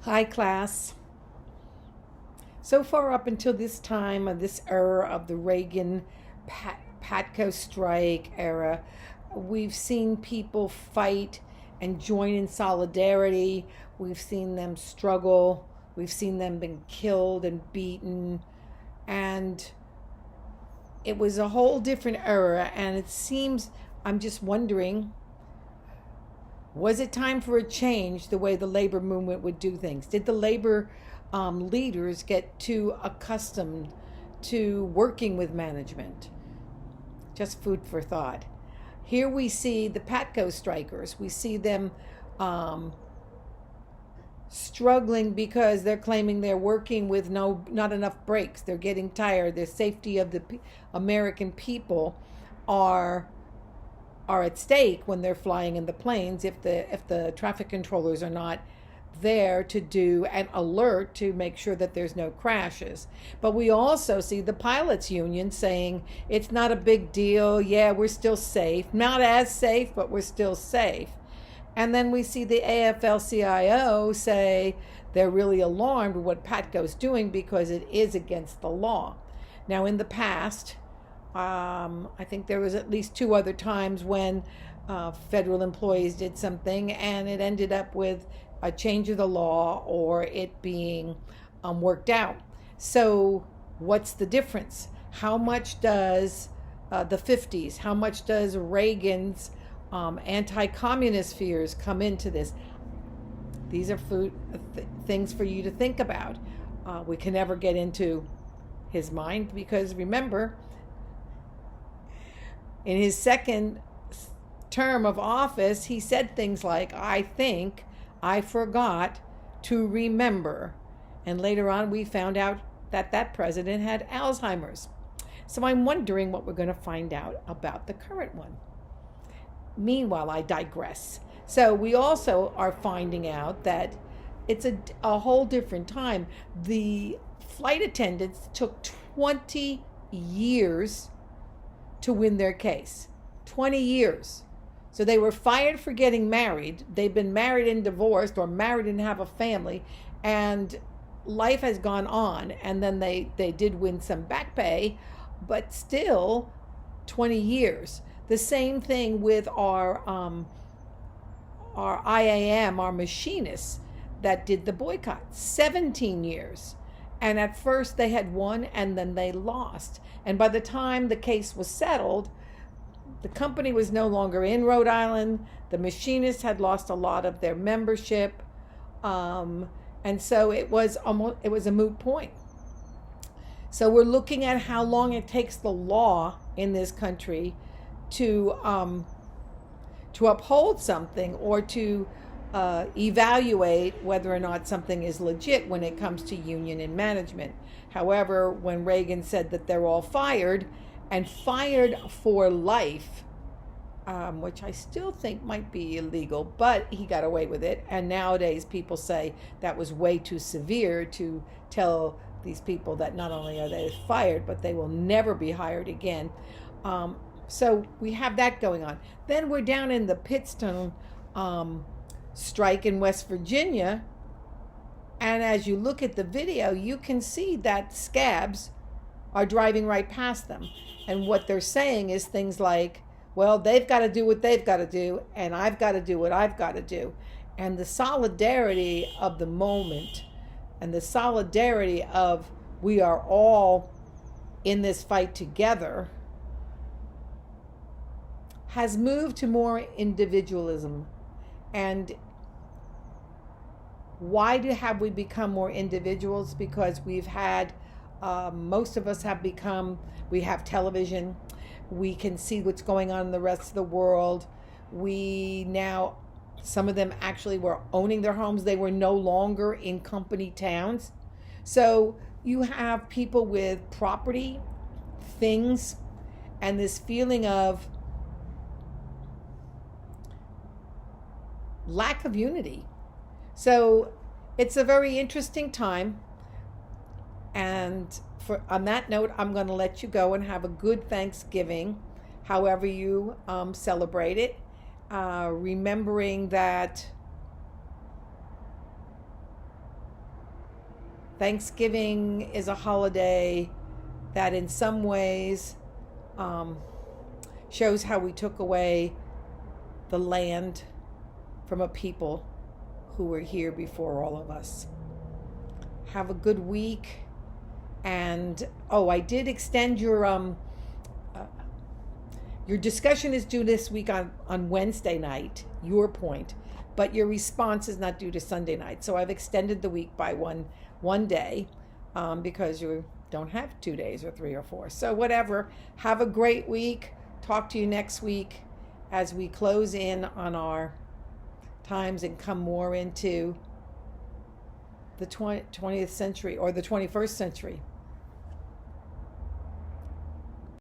Hi, class. So far up until this time of this era of the Reagan PATCO strike era, we've seen people fight and join in solidarity. We've seen them struggle. We've seen them been killed and beaten. And it was a whole different era. And it seems, I'm just wondering, was it time for a change the way the labor movement would do things? Did the labor leaders get too accustomed to working with management? Just food for thought. Here we see the PATCO strikers. We see them struggling because they're claiming they're working with not enough breaks. They're getting tired. The safety of the American people are at stake when they're flying in the planes if the traffic controllers are not there to do an alert to make sure that there's no crashes. But we also see the pilots union saying it's not a big deal. Yeah, we're still safe. Not as safe, but we're still safe. And then we see the AFL-CIO say they're really alarmed with what PATCO's doing because it is against the law. Now, in the past, I think there was at least two other times when federal employees did something and it ended up with a change of the law or it being worked out. So what's the difference? How much does the 50s, how much does Reagan's anti-communist fears come into this? These are things for you to think about. We can never get into his mind because remember, in his second term of office, he said things like, I forgot to remember. And later on, we found out that that president had Alzheimer's. So I'm wondering what we're going to find out about the current one. Meanwhile, I digress. So we also are finding out that it's a whole different time. The flight attendants took 20 years to win their case. 20 years. So they were fired for getting married. They've been married and divorced or married and have a family. And life has gone on. And then they did win some back pay, but still 20 years. The same thing with our IAM, our machinists that did the boycott. 17 years. And at first they had won and then they lost. And by the time the case was settled, the company was no longer in Rhode Island. The machinists had lost a lot of their membership. And so it was a moot point. So we're looking at how long it takes the law in this country to uphold something or to evaluate whether or not something is legit when it comes to union and management. However, when Reagan said that they're all fired and fired for life, which I still think might be illegal, but he got away with it. And nowadays people say that was way too severe to tell these people that not only are they fired, but they will never be hired again. So we have that going on. Then we're down in the Pittston strike in West Virginia. And as you look at the video, you can see that scabs are driving right past them. And what they're saying is things like, well, they've got to do what they've got to do, and I've got to do what I've got to do. And the solidarity of the moment and the solidarity of we are all in this fight together has moved to more individualism. And why have we become more individuals? Because we've had, most of us we have television. We can see what's going on in the rest of the world. Some of them actually were owning their homes. They were no longer in company towns. So you have people with property, things, and this feeling of lack of unity. So it's a very interesting time. And on that note, I'm going to let you go and have a good Thanksgiving, however you celebrate it. Remembering that Thanksgiving is a holiday that in some ways um, shows how we took away the land from a people who were here before all of us. Have a good week. And oh, I did extend your discussion is due this week on Wednesday night, your point, but your response is not due to Sunday night. So I've extended the week by one day because you don't have 2 days or 3 or 4. So whatever. Have a great week. Talk to you next week as we close in on our times and come more into the 20th century or the 21st century.